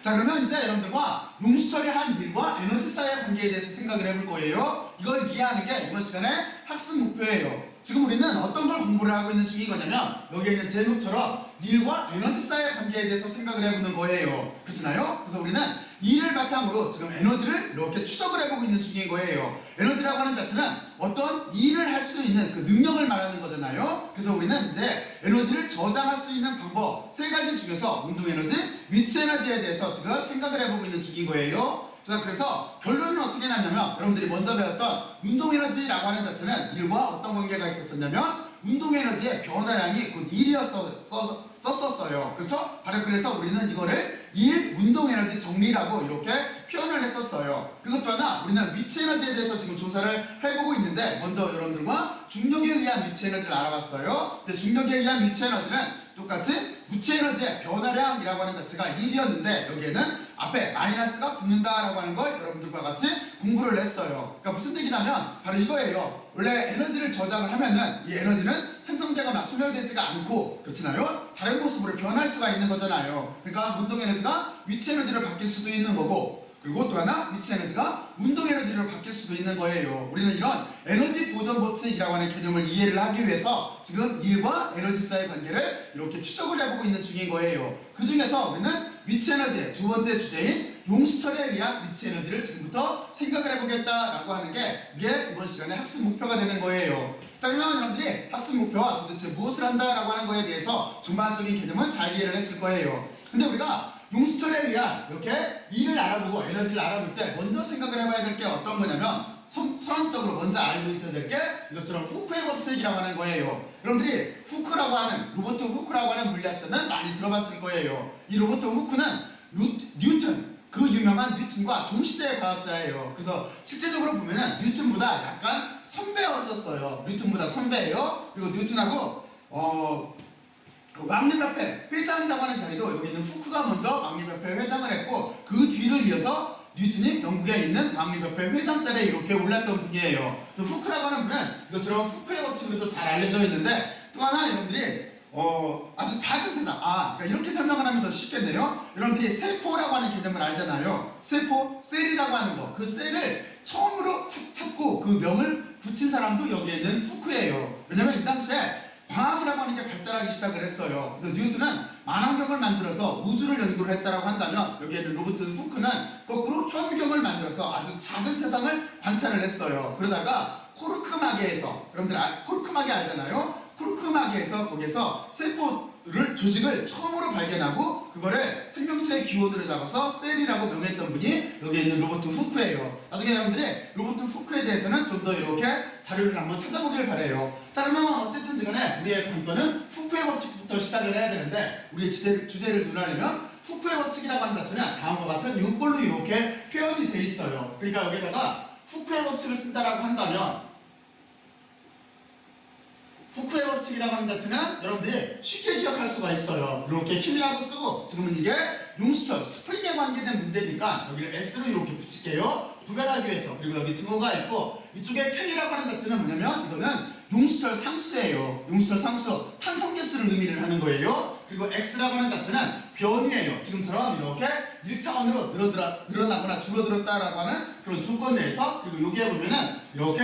자, 그러면 이제 여러분들과 용수철의 한 일과 에너지 사이의 관계에 대해서 생각을 해볼 거예요. 이걸 이해하는 게 이번 시간의 학습 목표예요. 지금 우리는 어떤 걸 공부를 하고 있는 중인 거냐면 여기에 있는 제목처럼 일과 에너지 사이의 관계에 대해서 생각을 해보는 거예요. 그렇잖아요? 그래서 우리는 일을 바탕으로 지금 에너지를 이렇게 추적을 해보고 있는 중인 거예요. 에너지라고 하는 자체는 어떤 일을 할 수 있는 그 능력을 말하는 거잖아요. 그래서 우리는 이제 에너지를 저장할 수 있는 방법 세 가지 중에서 운동 에너지, 위치 에너지에 대해서 지금 생각을 해보고 있는 중인 거예요. 자, 그래서 결론은 어떻게 났냐면 여러분들이 먼저 배웠던 운동 에너지라고 하는 자체는 일과 어떤 관계가 있었었냐면 운동 에너지의 변화량이 곧 일이었었어요. 그렇죠? 바로 그래서 우리는 이거를 일, 운동 에너지 정리라고 이렇게 표현을 했었어요. 그리고 또 하나 우리는 위치 에너지에 대해서 지금 조사를 해보고 있는데 먼저 여러분들과 중력에 의한 위치 에너지를 알아봤어요. 근데 중력에 의한 위치 에너지는 똑같이 위치 에너지의 변화량이라고 하는 자체가 1이었는데 여기에는 앞에 마이너스가 붙는다라고 하는 걸 여러분들과 같이 공부를 했어요. 그러니까 무슨 얘기냐면 바로 이거예요. 원래 에너지를 저장을 하면은 이 에너지는 생성되거나 소멸되지가 않고 그렇잖아요. 다른 모습으로 변할 수가 있는 거잖아요. 그러니까 운동 에너지가 위치 에너지로 바뀔 수도 있는 거고 그리고 또 하나 위치 에너지가 운동 에너지로 바뀔 수도 있는 거예요. 우리는 이런 에너지 보존 법칙이라고 하는 개념을 이해를 하기 위해서 지금 일과 에너지 사이의 관계를 이렇게 추적을 해보고 있는 중인 거예요. 그 중에서 우리는 위치 에너지의 두 번째 주제인 용수철에 의한 위치 에너지를 지금부터 생각을 해보겠다라고 하는 게 이게 이번 시간의 학습 목표가 되는 거예요. 자, 그러면 여러분들이 학습 목표와 도대체 무엇을 한다라고 하는 거에 대해서 전반적인 개념은 잘 이해를 했을 거예요. 근데 우리가 용수철에 의한 이렇게 일을 알아보고 에너지를 알아볼 때 먼저 생각을 해봐야 될 게 어떤 거냐면 선언적으로 먼저 알고 있어야 될 게 이것처럼 후크의 법칙이라고 하는 거예요. 여러분들이 후크라고 하는 로버트 후크라고 하는 물리학자는 많이 들어봤을 거예요. 이 로버트 후크는 뉴턴, 그 유명한 뉴턴과 동시대의 과학자예요. 그래서 실제적으로 보면은 뉴턴보다 약간 선배였었어요. 뉴턴보다 선배예요. 그리고 뉴턴하고 왕립협회 회장이라고 하는 자리도 여기 있는 후크가 먼저 왕립협회 회장을 했고 그 뒤를 이어서 뉴턴이 영국에 있는 왕립협회 회장 자리에 이렇게 올랐던 분이에요. 후크라고 하는 분은 이것처럼 후크의 법칙으로도 잘 알려져 있는데 또 하나 여러분들이 아주 작은 세상 그러니까 이렇게 설명을 하면 더 쉽겠네요. 여러분들이 세포라고 하는 개념을 알잖아요. 세포, 셀이라고 하는 거 그 셀을 처음으로 찾고 그 명을 붙인 사람도 여기에 있는 후크예요. 왜냐면 이 당시에 과학이라고 하는 게 발달하기 시작을 했어요. 그래서 뉴턴은 만원경을 만들어서 우주를 연구를 했다라고 한다면 여기에 있는 로버트 후크는 거꾸로 현경을 만들어서 아주 작은 세상을 관찰을 했어요. 그러다가 코르크마개에서 여러분들 코르크마개 알잖아요. 코르크마개에서 거기에서 세포를 조직을 처음으로 발견하고 그거를 생명체의 기원으로 잡아서 셀이라고 명했던 분이 여기에 있는 로버트 후크예요. 나중에 여러분들이 로버트 후크에 대해서는 좀 더 이렇게 자료를 한번 찾아보길 바래요. 자, 그러면 어쨌든 간에 우리의 관건은 후크의 법칙부터 시작을 해야 되는데 우리의 주제를 논하려면 후크의 법칙이라고 하는 자체는 다음과 같은 요걸로 이렇게 표현이 돼 있어요. 그러니까 여기다가 후크의 법칙을 쓴다라고 한다면 후크의 법칙이라고 하는 자체는 여러분들이 쉽게 기억할 수가 있어요. 이렇게 힘이라고 쓰고 지금은 이게 용수철, 스프링에 관계된 문제니까 여기를 S로 이렇게 붙일게요. 구별하기 위해서. 그리고 여기 등호가 있고 이쪽에 K라고 하는 자체는 뭐냐면 이거는 용수철 상수예요. 용수철 상수, 탄성계수를 의미를 하는 거예요. 그리고 X라고 하는 자체는 변이에요. 지금처럼 이렇게 1차원으로 늘어나거나 줄어들었다라고 하는 그런 조건 내에서 그리고 여기에 보면은 이렇게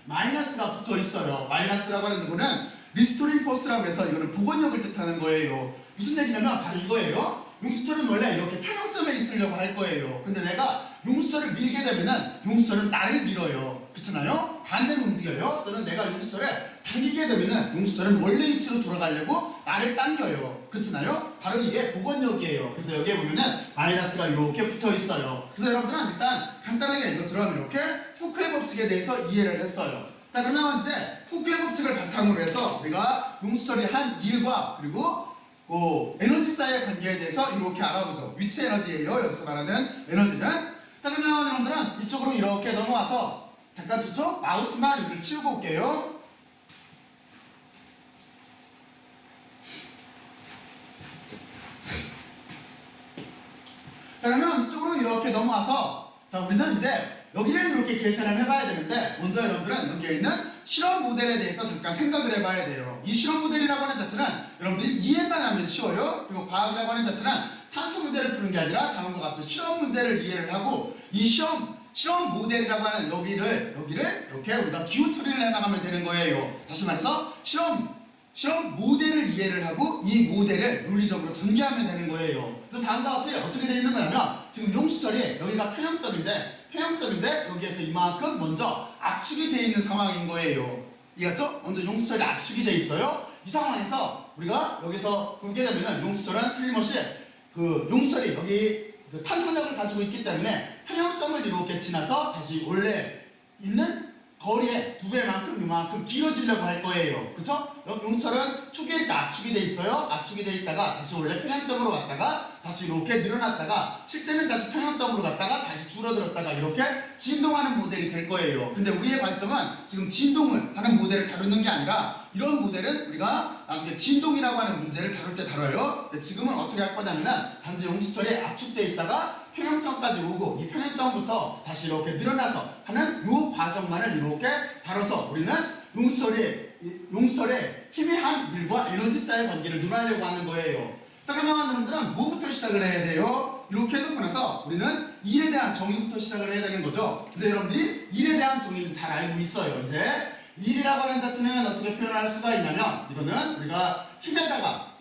마이너스가 붙어 있어요. 마이너스라고 하는 거는 리스토링 포스라고 해서 이거는 복원력을 뜻하는 거예요. 무슨 얘기냐면 바로 이거예요. 용수철은 원래 이렇게 평형점에 있으려고 할 거예요. 근데 내가 용수철을 밀게 되면은 용수철은 나를 밀어요. 그렇잖아요? 반대로 움직여요. 또는 내가 용수철을 당기게 되면은 용수철은 원래 위치로 돌아가려고 나를 당겨요. 그렇잖아요? 바로 이게 복원력이에요. 그래서 여기에 보면은 마이너스가 이렇게 붙어 있어요. 그래서 여러분들은 일단 간단하게 이것처럼 이렇게 후크의 법칙에 대해서 이해를 했어요. 자, 그러면 이제 후크의 법칙을 바탕으로 해서 우리가 용수철이 한 일과 그리고 에너지 사이의 관계에 대해서 이렇게 알아보죠. 위치 에너지예요. 여기서 말하는 에너지는. 자, 그러면 여러분들은 이쪽으로 이렇게 넘어와서 잠깐 저쪽 마우스만 여기를 치우고 올게요. 자, 그러면 이쪽으로 이렇게 넘어와서 자, 우리는 이제 여기를 이렇게 계산을 해봐야 되는데 먼저 여러분들은 여기에 있는 실험 모델에 대해서 잠깐 생각을 해봐야 돼요. 이 실험 모델이라고 하는 자체는 여러분들이 이해만 하면 쉬워요. 그리고 과학이라고 하는 자체는 산수 문제를 푸는 게 아니라 다음과 같이 실험 문제를 이해를 하고 이 실험 모델이라고 하는 여기를 이렇게 우리가 기호 처리를 해나가면 되는 거예요. 다시 말해서 실험 모델을 이해를 하고 이 모델을 논리적으로 전개하면 되는 거예요. 그래서 다음과 같이 어떻게 되어 있는 거냐면 지금 용수 처리 여기가 평형점인데 여기에서 이만큼 먼저 압축이 되어 있는 상황인 거예요. 이해갔죠? 먼저 용수 처리 압축이 되어 있어요. 이 상황에서 우리가 여기서 보게 되면은 용수 처리는 틀림없이 그 용수 처리 여기 그 탄성력을 가지고 있기 때문에 평형점을 이렇게 지나서 다시 원래 있는 거리에 두 배만큼 이만큼 길어지려고 할 거예요. 그렇죠? 용처럼 초기에 이렇게 압축이 돼 있어요. 압축이 돼 있다가 다시 원래 평형점으로 갔다가 다시 이렇게 늘어났다가 실제는 다시 평형점으로 갔다가 다시 줄어들었다가 이렇게 진동하는 모델이 될 거예요. 근데 우리의 관점은 지금 진동을 하는 모델을 다루는 게 아니라 이런 모델은 우리가 나중에 진동이라고 하는 문제를 다룰 때 다뤄요. 근데 지금은 어떻게 할 거냐면 단지 용수철에 압축돼 있다가 평형점까지 오고 이 평형점부터 다시 이렇게 늘어나서 하는 이 과정만을 이렇게 다뤄서 우리는 용수철의 희미한 일과 에너지사의 관계를 논하려고 하는 거예요. 자, 그러면 여러분들은 뭐부터 시작을 해야 돼요? 이렇게 해놓고 나서 우리는 일에 대한 정의부터 시작을 해야 되는 거죠. 근데 여러분들이 일에 대한 정의는 잘 알고 있어요. 이제 일이라고 하는 자체는 어떻게 표현할 수가 있냐면 이거는 우리가 힘에다가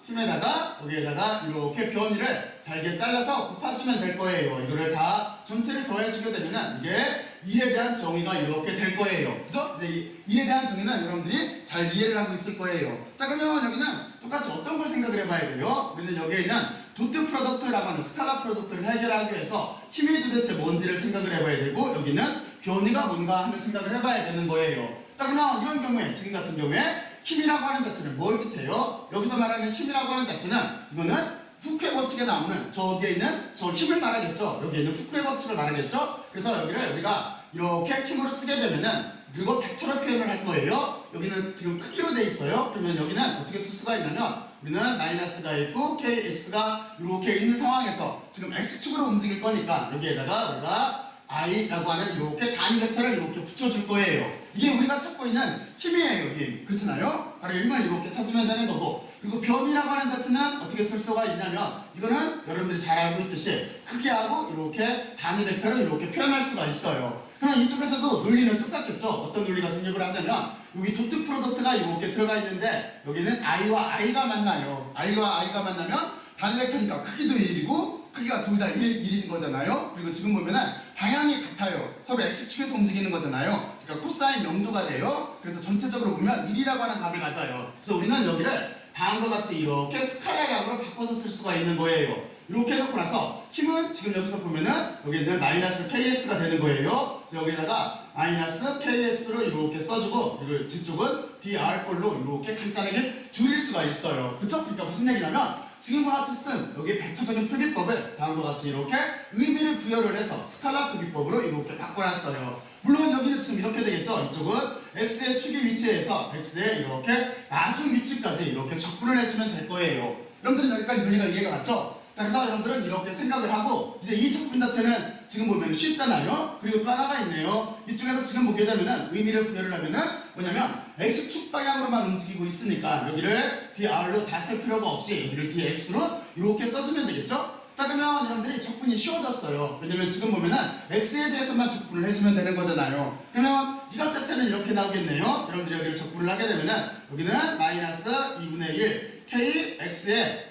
여기에다가 이렇게 변이를 잘게 잘라서 곱해주면 될 거예요. 이거를 다 전체를 더해주게 되면은 이게 일에 대한 정의가 이렇게 될 거예요. 그죠? 이제 이 일에 대한 정의는 여러분들이 잘 이해를 하고 있을 거예요. 자, 그러면 여기는 똑같이 어떤 걸 생각을 해봐야 돼요? 우리는 여기에 있는 도트 프로덕트라고 하는 스칼라 프로덕트를 해결하기 위해서 힘이 도대체 뭔지를 생각을 해봐야 되고 여기는 변이가 뭔가 하는 생각을 해봐야 되는 거예요. 자, 그러면 이런 경우에 지금 같은 경우에 힘이라고 하는 자체는 뭘 뜻해요? 여기서 말하는 힘이라고 하는 자체는 이거는 후크의 법칙에 나오는 저기에 있는 저 힘을 말하겠죠. 여기에 있는 후크의 법칙을 말하겠죠. 그래서 여기를 우리가 이렇게 힘으로 쓰게 되면은 그리고 벡터로 표현을 할 거예요. 여기는 지금 크기로 돼 있어요. 그러면 여기는 어떻게 쓸 수가 있냐면 우리는 마이너스가 있고 kx가 이렇게 있는 상황에서 지금 x축으로 움직일 거니까 여기에다가 우리가 i라고 하는 이렇게 단위 벡터를 이렇게 붙여줄 거예요. 이게 우리가 찾고 있는 힘이에요. 힘. 그렇잖아요? 바로 힘을 이렇게 찾으면 되는 거고 그리고 변이라고 하는 자체는 어떻게 쓸 수가 있냐면 이거는 여러분들이 잘 알고 있듯이 크기하고 이렇게 단위 벡터를 이렇게 표현할 수가 있어요. 그러면 이쪽에서도 논리는 똑같겠죠. 어떤 논리가 생략을 하냐면 여기 도트 프로덕트가 이렇게 들어가 있는데 여기는 i와 i가 만나요. i와 i가 만나면 단위 벡터니까 크기도 1이고 크기가 둘 다 1이진 거잖아요. 그리고 지금 보면은 방향이 같아요. 서로 x축에서 움직이는 거잖아요. 그러니까 코사인 0도가 돼요. 그래서 전체적으로 보면 1이라고 하는 값을 가져요. 그래서 우리는 여기를 다음과 같이 이렇게 스칼라량으로 바꿔서 쓸 수가 있는 거예요. 이렇게 해놓고 나서 힘은 지금 여기서 보면은 여기 있는 마이너스 kx가 되는 거예요. 그래서 여기다가 마이너스 kx로 이렇게 써주고 그리고 뒤쪽은 dr꼴로 이렇게 간단하게 줄일 수가 있어요. 그렇죠? 그러니까 무슨 얘기냐면 지금과 같이 쓴 여기 벡터적인 표기법을 다음과 같이 이렇게 의미를 부여를 해서 스칼라 표기법으로 이렇게 바꿔놨어요. 물론 여기는 지금 이렇게 되겠죠. 이쪽은 x의 축의 위치에서 x의 이렇게 나중 위치까지 이렇게 적분을 해주면 될 거예요. 여러분들은 여기까지 논리가 이해가 갔죠? 자, 그래서 여러분들은 이렇게 생각을 하고 이제 이 적분 자체는 지금 보면 쉽잖아요. 그리고 또 하나가 있네요. 이쪽에서 지금 보게 되면은 의미를 부여를 하면은 뭐냐면 x축 방향으로만 움직이고 있으니까 여기를 dr로 다 쓸 필요가 없이 여기를 dx로 이렇게 써주면 되겠죠? 자, 그러면 여러분들이 적분이 쉬워졌어요. 왜냐면 지금 보면은 x에 대해서만 적분을 해주면 되는 거잖아요. 그러면 이것 자체는 이렇게 나오겠네요. 여러분들이 여기를 적분을 하게 되면은 여기는 마이너스 2분의 1 kx의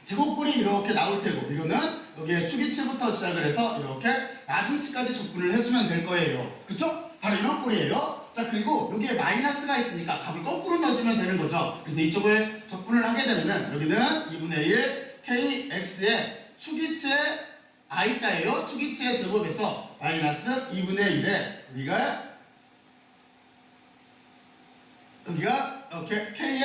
제곱꼴이 이렇게 나올 테고 이거는 여기에 초기치부터 시작을 해서 이렇게 나중치까지 적분을 해주면 될 거예요. 그렇죠? 바로 이런 꼴이에요. 자, 그리고 여기에 마이너스가 있으니까 값을 거꾸로 넣어주면 되는 거죠. 그래서 이쪽을 적분을 하게 되면은 여기는 2분의 1 kx의 초기치의 i자예요. 초기치의 제곱에서 마이너스 2분의 1에 여기가 이렇게 k의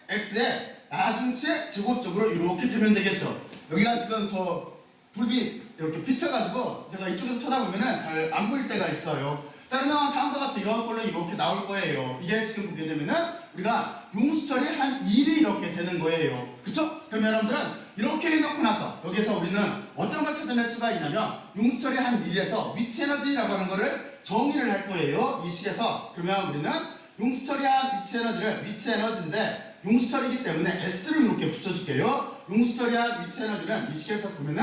x의 나중치의 제곱적으로 이렇게 되면 되겠죠. 여기가 지금 저 불빛 이렇게 비춰가지고 제가 이쪽에서 쳐다보면은 잘 안 보일 때가 있어요. 자, 그러면 다음과 같이 이런 걸로 이렇게 나올 거예요. 이게 지금 보게 되면은 우리가 용수철이 한 1이 이렇게 되는 거예요. 그쵸? 그러면 여러분들은 이렇게 해놓고 나서 여기서 우리는 어떤 걸 찾아낼 수가 있냐면 용수철이 한 1에서 위치 에너지라고 하는 거를 정의를 할 거예요. 이 식에서. 그러면 우리는 용수철이 한 위치 에너지인데 용수철이기 때문에 S를 이렇게 붙여줄게요. 용수 처리한 위치 에너지는 이 식에서 보면은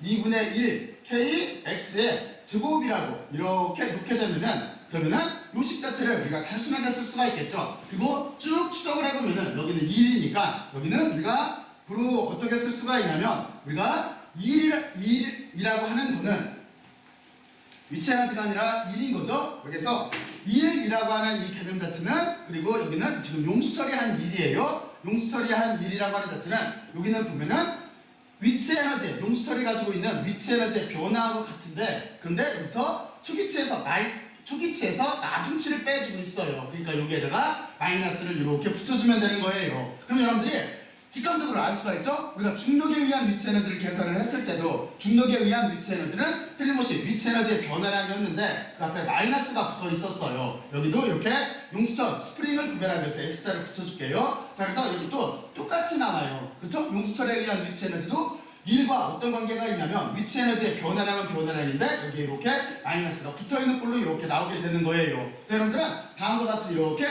2분의 1 kx의 제곱이라고 이렇게 놓게 되면은 그러면은 요식 자체를 우리가 단순하게 쓸 수가 있겠죠. 그리고 쭉 추적을 해보면은 여기는 1이니까 여기는 우리가 바로 어떻게 쓸 수가 있냐면 우리가 2이라고 하는 거는 위치 에너지가 아니라 1인 거죠. 여기서 1이라고 하는 이 개념 자체는 그리고 여기는 지금 용수 처리한 1이에요. 용수 처리한 1이라고 하는 자체는 여기는 보면은 위치 에너지, 용수 처리 가지고 있는 위치 에너지의 변화하고 같은데 그런데 여기서 초기치에서 나중치를 빼주고 있어요. 그러니까 여기에다가 마이너스를 이렇게 붙여주면 되는 거예요. 그럼 여러분들이 직관적으로 알 수가 있죠? 우리가 중력에 의한 위치 에너지를 계산을 했을 때도 중력에 의한 위치 에너지는 틀림없이 위치 에너지의 변화량이었는데 그 앞에 마이너스가 붙어 있었어요. 여기도 이렇게 용수처 스프링을 구별하기 위해서 S자를 붙여줄게요. 자, 그래서 여기도 똑같이 나와요. 그렇죠? 용수철에 의한 위치 에너지도 1과 어떤 관계가 있냐면 위치 에너지의 변화량은 변화량인데 여기에 이렇게 마이너스가 붙어있는 꼴로 이렇게 나오게 되는 거예요. 자, 여러분들은 다음과 같이 이렇게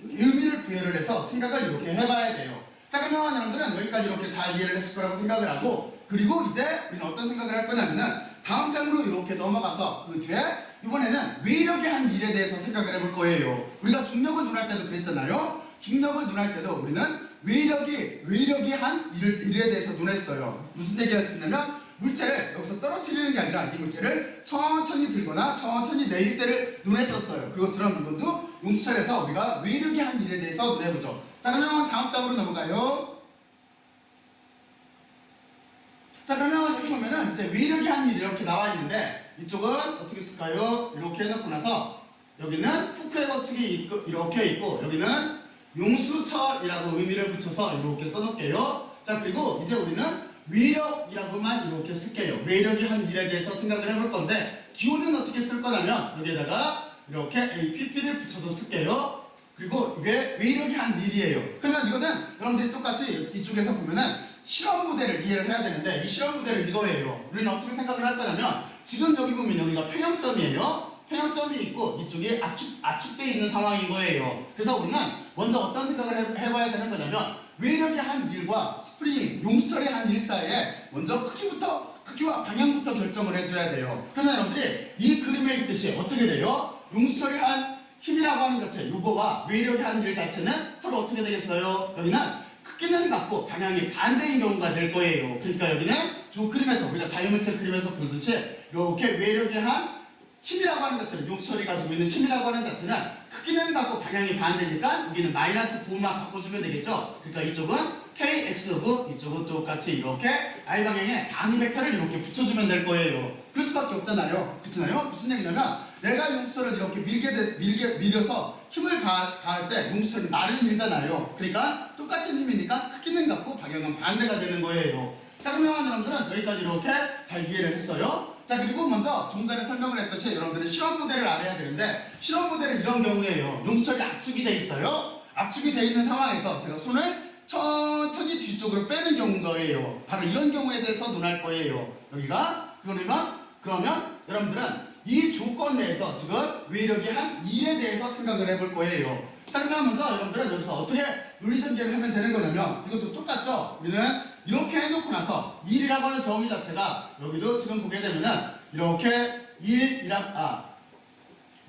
의미를 부여를 해서 생각을 이렇게 해봐야 돼요. 자, 그러면 여러분들은 여기까지 이렇게 잘 이해를 했을 거라고 생각을 하고 그리고 이제 우리는 어떤 생각을 할 거냐면은 다음 장으로 이렇게 넘어가서 그 뒤에 이번에는 외력의 한 일에 대해서 생각을 해볼 거예요. 우리가 중력을 논할 때도 그랬잖아요. 중력을 논할 때도 우리는 외력이 한 일에 대해서 논했어요. 무슨 얘기가 있었냐면 물체를 여기서 떨어뜨리는 게 아니라 이 물체를 천천히 들거나 천천히 내릴 때를 논했었어요. 그것처럼 이것도 용수철에서 우리가 외력이 한 일에 대해서 논해보죠. 자, 그러면 다음 장으로 넘어가요. 자, 그러면 여기 보면은 이제 외력이 한 일이 이렇게 나와 있는데 이쪽은 어떻게 쓸까요? 이렇게 해놓고 나서 여기는 후크의 법칙이 이렇게 있고 여기는 용수철이라고 의미를 붙여서 이렇게 써놓을게요. 자, 그리고 이제 우리는 외력이라고만 이렇게 쓸게요. 외력이 한 일에 대해서 생각을 해볼 건데 기호는 어떻게 쓸 거냐면 여기에다가 이렇게 APP를 붙여서 쓸게요. 그리고 이게 외력이 한 일이에요. 그러면 이거는 여러분들이 똑같이 이쪽에서 보면은 실험 모델을 이해를 해야 되는데 이 실험 모델은 이거예요. 우리는 어떻게 생각을 할 거냐면 지금 여기 보면 여기가 평형점이에요. 평형점이 있고 이쪽이 압축되어 있는 상황인 거예요. 그래서 우리는 먼저 어떤 생각을 해봐야 되는 거냐면 외력의 한 일과 스프링, 용수철의 한 일 사이에 먼저 크기와 방향부터 결정을 해줘야 돼요. 그러면 여러분들이 이 그림에 있듯이 어떻게 돼요? 용수철의 한 힘이라고 하는 자체, 요거와 외력의 한 일 자체는 서로 어떻게 되겠어요? 여기는 크기는 같고 방향이 반대인 경우가 될 거예요. 그러니까 여기는 저 그림에서 우리가 자유물체 그림에서 보듯이 이렇게 외력의 한 힘이라고 하는 자체는 용수철이 가지고 있는 힘이라고 하는 자체는 크기는 같고 방향이 반대니까 여기는 마이너스 9만 바꿔주면 되겠죠. 그러니까 이쪽은 kx고 이쪽은 똑같이 이렇게 i 방향에 단위 벡터를 이렇게 붙여주면 될 거예요. 그럴 수밖에 없잖아요. 그렇잖아요. 무슨 얘기냐면 내가 용수철을 이렇게 밀어서 힘을 가할 때 용수철이 나를 밀잖아요. 그러니까 똑같은 힘이니까 크기는 같고 방향은 반대가 되는 거예요. 자, 그러면 여러분들은 여기까지 이렇게 잘 이해를 했어요. 자, 그리고 먼저 좀 전에 설명을 했듯이 여러분들은 실험 모델을 알아야 되는데 실험 모델은 이런 경우에요. 용수철이 압축이 돼 있어요. 압축이 돼 있는 상황에서 제가 손을 천천히 뒤쪽으로 빼는 경우인 거예요. 바로 이런 경우에 대해서 논할 거예요. 여기가 그러면 여러분들은 이 조건 내에서 지금 외력이 한 1에 대해서 생각을 해볼 거예요. 자, 그러면 먼저 여러분들은 여기서 어떻게 논리전개를 하면 되는 거냐면 이것도 똑같죠? 우리는 이렇게 해놓고 나서 1이라고 하는 정의 자체가 여기도 지금 보게 되면은 이렇게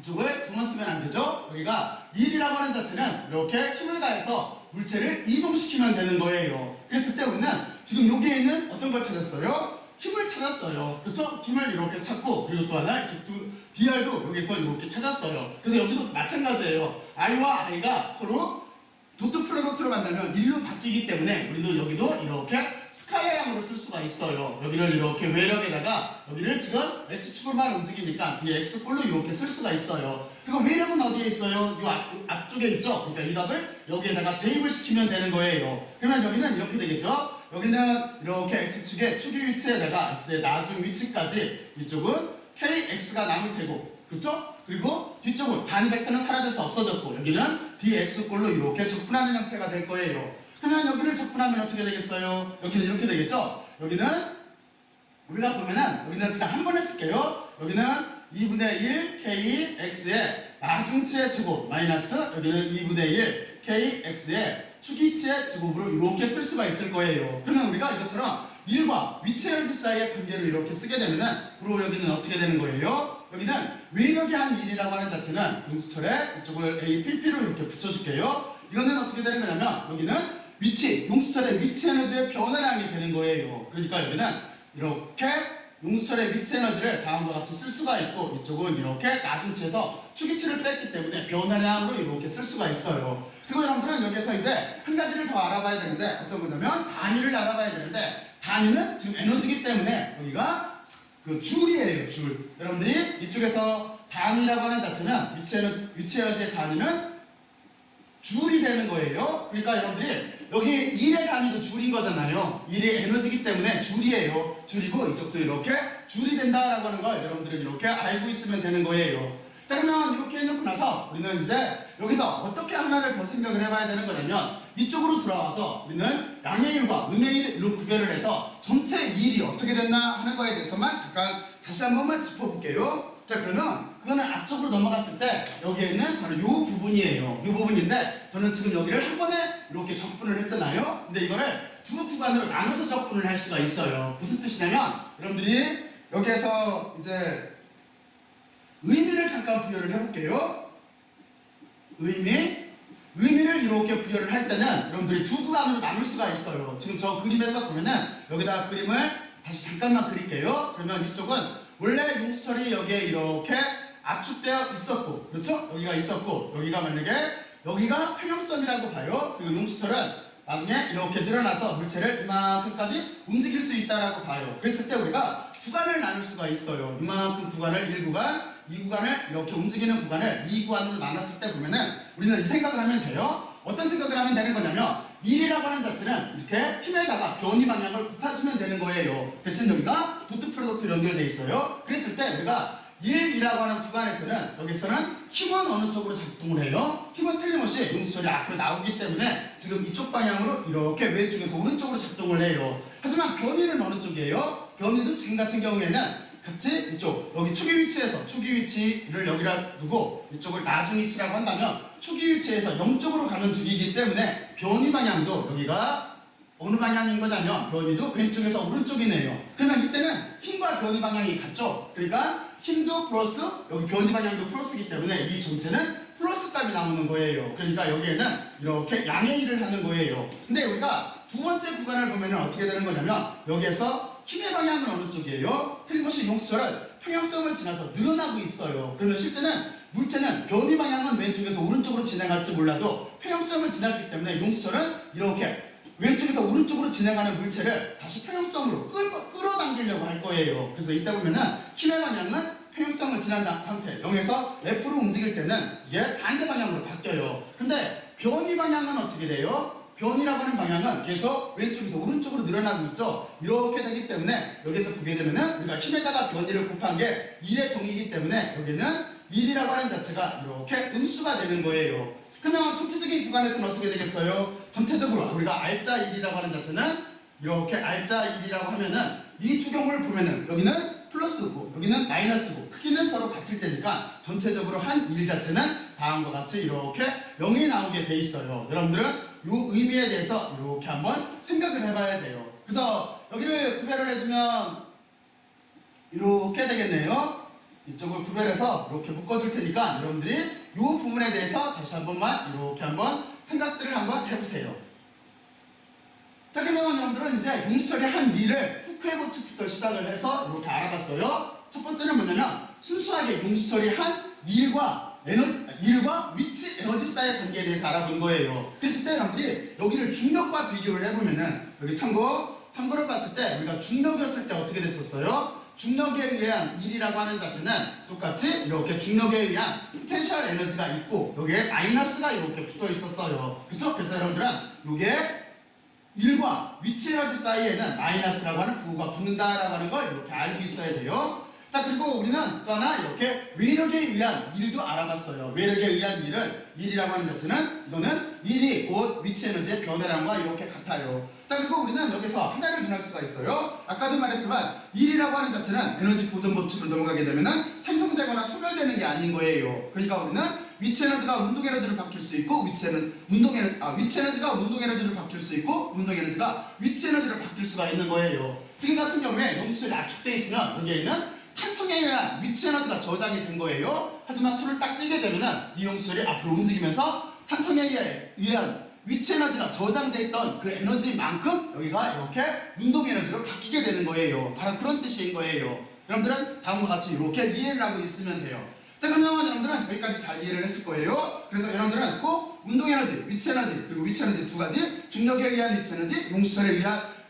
이쪽을 두 번 쓰면 안 되죠? 여기가 1이라고 하는 자체는 이렇게 힘을 가해서 물체를 이동시키면 되는 거예요. 그랬을 때 우리는 지금 여기에 있는 어떤 걸 찾았어요? 힘을 찾았어요. 그렇죠? 힘을 이렇게 찾고 그리고 또 하나 이쪽 DR도 여기서 이렇게 찾았어요. 그래서 여기도 마찬가지예요. I와 I가 서로 도트 프로덕트로 만나면 1로 바뀌기 때문에 우리도 여기도 이렇게 스칼라형으로 쓸 수가 있어요. 여기를 이렇게 외력에다가 여기를 지금 X축으로만 움직이니까 뒤에 X꼴로 이렇게 쓸 수가 있어요. 그리고 외력은 어디에 있어요? 이 앞쪽에 있죠? 그러니까 이 값을 여기에다가 대입을 시키면 되는 거예요. 그러면 여기는 이렇게 되겠죠? 여기는 이렇게 X축의 초기 위치에다가 X의 나중 위치까지 이쪽은 KX가 남을 테고 그렇죠? 그리고 뒤쪽은 단위 벡터는 사라져서 없어졌고 여기는 dx꼴로 이렇게 적분하는 형태가 될 거예요. 그러면 여기를 적분하면 어떻게 되겠어요? 여기는 이렇게 되겠죠? 여기는 우리가 보면은 여기는 그냥 한 번에 쓸게요. 여기는 2분의 1 kx의 나중치의 제곱 마이너스 여기는 2분의 1 kx의 초기치의 제곱으로 이렇게 쓸 수가 있을 거예요. 그러면 우리가 이것처럼 1과 위치 에너지 사이의 관계를 이렇게 쓰게 되면은 그리고 여기는 어떻게 되는 거예요? 여기는 외력의 한 1이라고 하는 자체는 용수철에 이쪽을 APP로 이렇게 붙여줄게요. 이거는 어떻게 되는 거냐면 여기는 위치, 용수철의 위치 에너지의 변화량이 되는 거예요. 그러니까 여기는 이렇게 용수철의 위치 에너지를 다음과 같이 쓸 수가 있고 이쪽은 이렇게 낮은 치에서 초기치를 뺐기 때문에 변화량으로 이렇게 쓸 수가 있어요. 그리고 여러분들은 여기서 이제 한 가지를 더 알아봐야 되는데 어떤 거냐면 단위를 알아봐야 되는데 단위는 지금 에너지이기 때문에 여기가 그 줄이에요. 줄. 여러분들이 이쪽에서 단위라고 하는 자체는 위치 에너지의 단위는 줄이 되는 거예요. 그러니까 여러분들이 여기 1의 단위도 줄인 거잖아요. 1이 에너지이기 때문에 줄이에요. 줄이고 이쪽도 이렇게 줄이 된다라고 하는 걸 여러분들은 이렇게 알고 있으면 되는 거예요. 자, 그러면 이렇게 해놓고 나서 우리는 이제 여기서 어떻게 하나를 더 생각을 해봐야 되는 거냐면 이쪽으로 들어와서 우리는 양의 1과 음의 1로 구별을 해서 전체 1이 어떻게 됐나 하는 거에 대해서만 잠깐 다시 한 번만 짚어볼게요. 자, 그러면 그거는 앞쪽으로 넘어갔을 때 여기에 있는 바로 이 부분이에요. 이 부분인데 저는 지금 여기를 한 번에 이렇게 적분을 했잖아요. 근데 이거를 두 구간으로 나눠서 적분을 할 수가 있어요. 무슨 뜻이냐면 여러분들이 여기에서 이제 의미를 잠깐 부여를 해볼게요. 의미를 이렇게 부여를 할 때는 여러분들이 두 구간으로 나눌 수가 있어요. 지금 저 그림에서 보면은 여기다 그림을 다시 잠깐만 그릴게요. 그러면 이쪽은 원래 용수철이 여기에 이렇게 압축되어 있었고, 그렇죠? 여기가 있었고, 여기가 만약에 여기가 평형점이라고 봐요. 그리고 용수철은 나중에 이렇게 늘어나서 물체를 이만큼까지 움직일 수 있다라고 봐요. 그랬을 때 우리가 구간을 나눌 수가 있어요. 이만큼 구간을 1구간, 2구간을 이렇게 움직이는 구간을 2구간으로 나눴을 때 보면은 우리는 이 생각을 하면 돼요. 어떤 생각을 하면 되는 거냐면 1이라고 하는 자체는 이렇게 힘에다가 변이 방향을 곱해주면 되는 거예요. 대신 여기가 도트 프로덕트로 연결되어 있어요. 그랬을 때 우리가 1이라고 하는 구간에서는 여기서는 힘은 어느 쪽으로 작동을 해요? 힘은 틀림없이 용수철이 앞으로 나오기 때문에 지금 이쪽 방향으로 이렇게 왼쪽에서 오른쪽으로 작동을 해요. 하지만 변이는 어느 쪽이에요? 변이도 지금 같은 경우에는 같이 이쪽 여기 초기 위치에서 초기 위치를 여기다 두고 이쪽을 나중 위치라고 한다면 초기 위치에서 0쪽으로 가는 줄이기 때문에 변이 방향도 여기가 어느 방향인 거냐면 변이도 왼쪽에서 오른쪽이네요. 그러면 이때는 힘과 변이 방향이 같죠? 그러니까 힘도 플러스 여기 변이 방향도 플러스이기 때문에 이 전체는 플러스 값이 나오는 거예요. 그러니까 여기에는 이렇게 양의 1을 하는 거예요. 근데 우리가 두 번째 구간을 보면 어떻게 되는 거냐면 여기에서 힘의 방향은 어느 쪽이에요? 틀림없이 용수철은 평형점을 지나서 늘어나고 있어요. 그러면 실제는 물체는 변이 방향은 왼쪽에서 오른쪽으로 진행할지 몰라도 평형점을 지났기 때문에 용수철은 이렇게 왼쪽에서 오른쪽으로 진행하는 물체를 다시 평형점으로 끌어당기려고 할 거예요. 그래서 이때 보면은 힘의 방향은 평형점을 지난 상태 0에서 F로 움직일 때는 이게 반대 방향으로 바뀌어요. 근데 변이 방향은 어떻게 돼요? 변이라고 하는 방향은 계속 왼쪽에서 오른쪽으로 늘어나고 있죠. 이렇게 되기 때문에 여기서 보게 되면은 우리가 힘에다가 변이를 곱한 게 1의 정이기 때문에 여기는 1이라고 하는 자체가 이렇게 음수가 되는 거예요. 그러면 전체적인 구간에서는 어떻게 되겠어요? 전체적으로 우리가 알자 1이라고 하는 자체는 이렇게 알자 1이라고 하면은 이 두 경우를 보면은 여기는 플러스고 여기는 마이너스고 크기는 서로 같을 때니까 전체적으로 한 1 자체는 다음과 같이 이렇게 0이 나오게 돼 있어요. 여러분들은 이 의미에 대해서 이렇게 한번 생각을 해봐야 돼요. 그래서 여기를 구별을 해주면 이렇게 되겠네요. 이쪽을 구별해서 이렇게 묶어줄 테니까 여러분들이 이 부분에 대해서 다시 한 번만 이렇게 한번 생각들을 한번 해보세요. 자, 그러면 여러분들은 이제 용수철의 한 2를 후크헤버트부터 시작을 해서 이렇게 알아봤어요. 첫 번째는 뭐냐면 순수하게 용수철이 한 1과 위치 에너지 사이의 관계에 대해서 알아본 거예요. 그랬을 때 여러분들이 여기를 중력과 비교를 해보면은 여기 참고로 봤을 때 우리가 중력이었을 때 어떻게 됐었어요? 중력에 의한 1이라고 하는 자체는 똑같이 이렇게 중력에 의한 포텐셜 에너지가 있고 여기에 마이너스가 이렇게 붙어 있었어요. 그렇죠? 그래서 여러분들은 이게 1과 위치 에너지 사이에는 마이너스라고 하는 부호가 붙는다라고 하는 걸 이렇게 알고 있어야 돼요. 자, 그리고 우리는 또 하나 이렇게 외력에 의한 1도 알아봤어요. 외력에 의한 1이라고 하는 자체는 이거는 1이 곧 위치 에너지의 변화량과 이렇게 같아요. 자, 그리고 우리는 여기서 하나를 정할 수가 있어요. 아까도 말했지만 1이라고 하는 자체는 에너지 보존 법칙으로 넘어가게 되면은 생성되거나 소멸되는 게 아닌 거예요. 그러니까 우리는 위치 에너지가 운동 에너지로 바뀔 수 있고 위치 에너지가 운동 에너지로 바뀔 수 있고 운동 에너지가 위치 에너지로 바뀔 수가 있는 거예요. 지금 같은 경우에 용수철이 압축되어 있으면 여기에 있는 탄성에 의한 위치 에너지가 저장이 된 거예요. 하지만 술을 딱 뜨게 되면은 이 용수철이 앞으로 움직이면서 탄성에 의한 위치 에너지가 저장되어 있던 그 에너지만큼 여기가 이렇게 운동 에너지로 바뀌게 되는 거예요. 바로 그런 뜻인 거예요. 여러분들은 다음과 같이 이렇게 이해를 하고 있으면 돼요. 자, 그러면 여러분들은 여기까지 잘 이해를 했을 거예요. 그래서 여러분들은 꼭 운동 에너지, 위치 에너지, 그리고 위치 에너지 두 가지, 중력에 의한 위치 에너지, 용수철에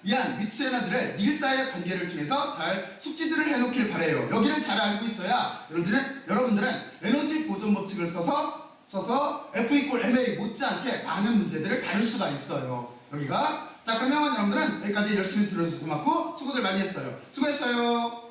의한 위치 에너지를 일사의 관계를 통해서 잘 숙지들을 해놓길 바래요. 여기를 잘 알고 있어야 여러분들은 에너지 보존 법칙을 써서 F=ma 못지않게 많은 문제들을 다룰 수가 있어요. 여기가. 자, 그러면 여러분들은 여기까지 열심히 들어주셔서 고맙고 수고들 많이 했어요. 수고했어요.